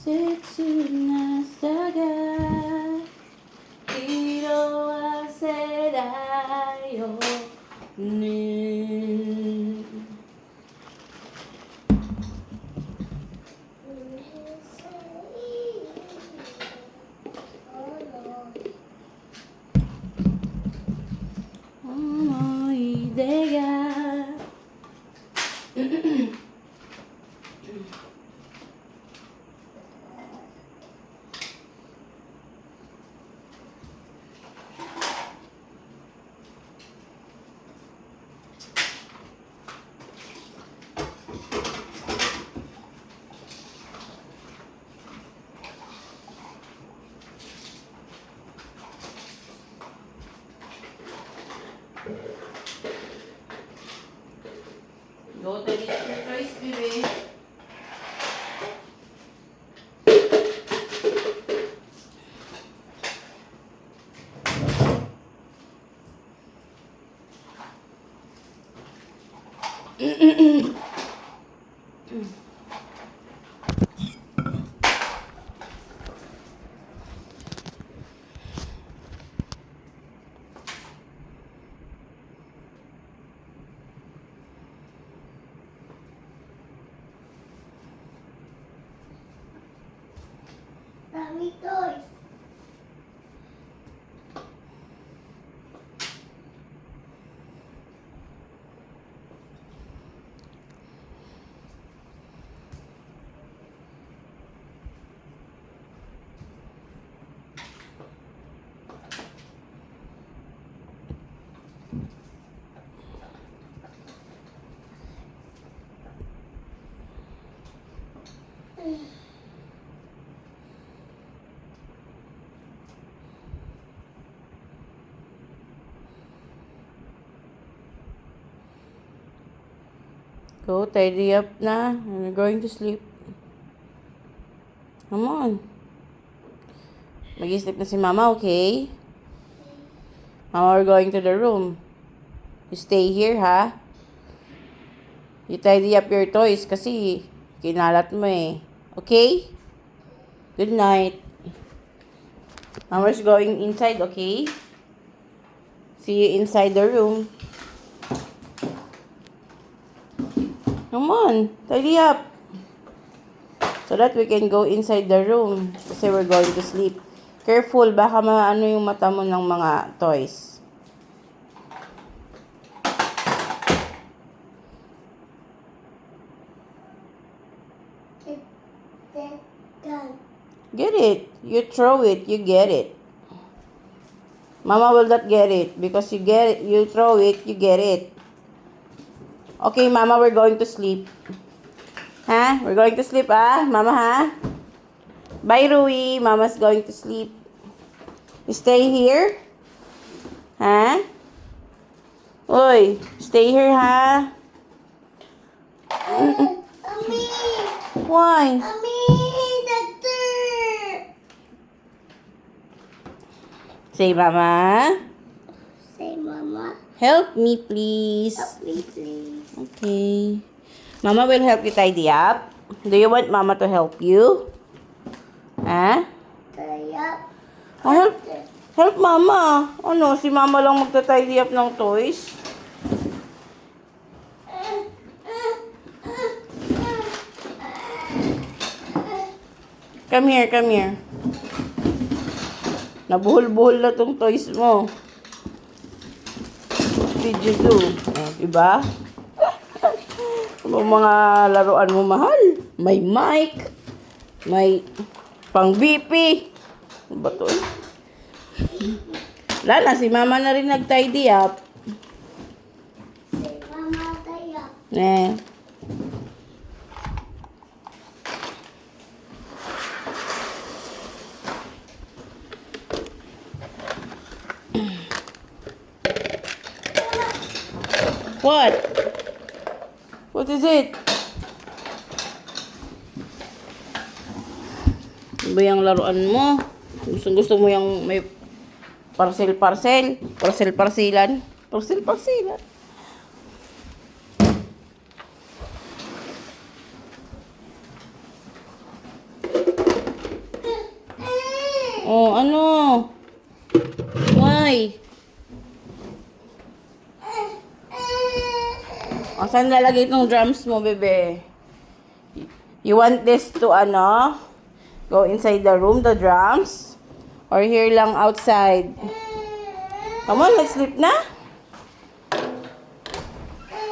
Tetsu na saga Hirowaserayo ni Omoidega Go to your choice, baby. Dami toys. Go, tidy up na. We're going to sleep. Come on. Mag-sleep na si Mama, okay? Mama, we're going to the room. You stay here, ha? You tidy up your toys kasi kinalat mo eh. Okay? Good night. Mama's going inside, okay? See you inside the room. Come on, tidy up. So that we can go inside the room. Kasi we're going to sleep. Careful, baka maano yung mata mo ng mga toys. Get it. You throw it, you get it. Mama will not get it. Because you get it, you throw it, you get it. Okay, Mama, we're going to sleep. Ha? We're going to sleep, ah? Mama, ha? Bye, Rui. Mama's going to sleep. You stay here? Ha? Oy, stay here, ha? Mommy! Why? Mommy! Doctor! Say, Mama. Say, Mama. Help me, please. Help me, please. Okay. Mama will help you tidy up. Do you want Mama to help you? Ha? Tie up. Oh, help Mama. Ano, si Mama lang magta-tidy up ng toys? Come here, come here. Nabuhol-buhol na tong toys mo. What did you do? Diba? Ano mga laruan mo, mahal? May mic. May pang BP. Ano ba to? Lala, si Mama na rin nag-tidy up. Say, Mama, tie up. What? What is it? Ano ba yung laruan mo? Gusto mo yung may parcel-parcel? Parcel-parcelan? Parcel-parcelan? Oh, ano? Why? O, saan lalagay itong drums mo, bebe? You want this to, ano? Go inside the room, the drums? Or here lang outside? Come on, let's sleep na.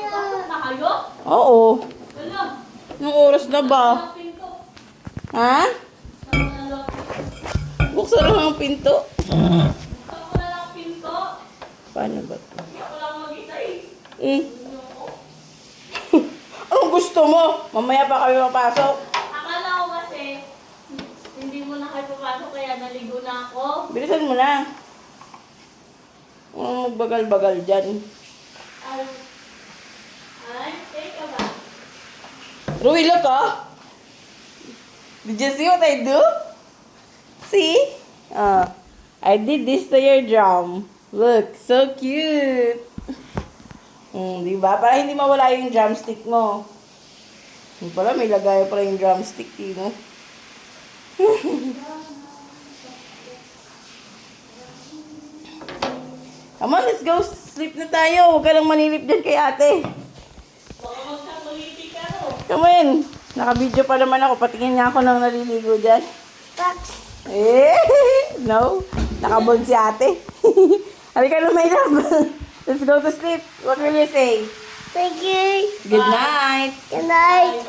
Bakit na kayo? Oo. Wala. Anong oras na ba? Hanapin ko. Ha? Wala. Buksan lang ang pinto. Buksan ko na lang ang pinto. Paano ba ito? Hindi ako lang mag-isa eh. Eh. Anong gusto mo? Mamaya pa kami mapasok. Akala ko kasi, hindi mo na kayo papasok kaya naligo na ako. Bilisan mo na. Anong magbagal-bagal dyan? Ay, take a bath. Rui, look oh. Did you see what I do? See? I did this to your drum. Look, so cute. Diba? Para hindi mawala yung drumstick mo. Yung pala, may lagay pala yung drumstick, no? Come on, let's go. Sleep na tayo. Huwag ka lang manilip dyan kay ate. Baka magkakulipi ka no. Come on. Naka-video pa naman ako. Patingin nga ako nang naliligo dyan. Eh, no. Nakabon si ate. Halika na, my love. Let's go to sleep. What will you say? Thank you. Good night. Good night.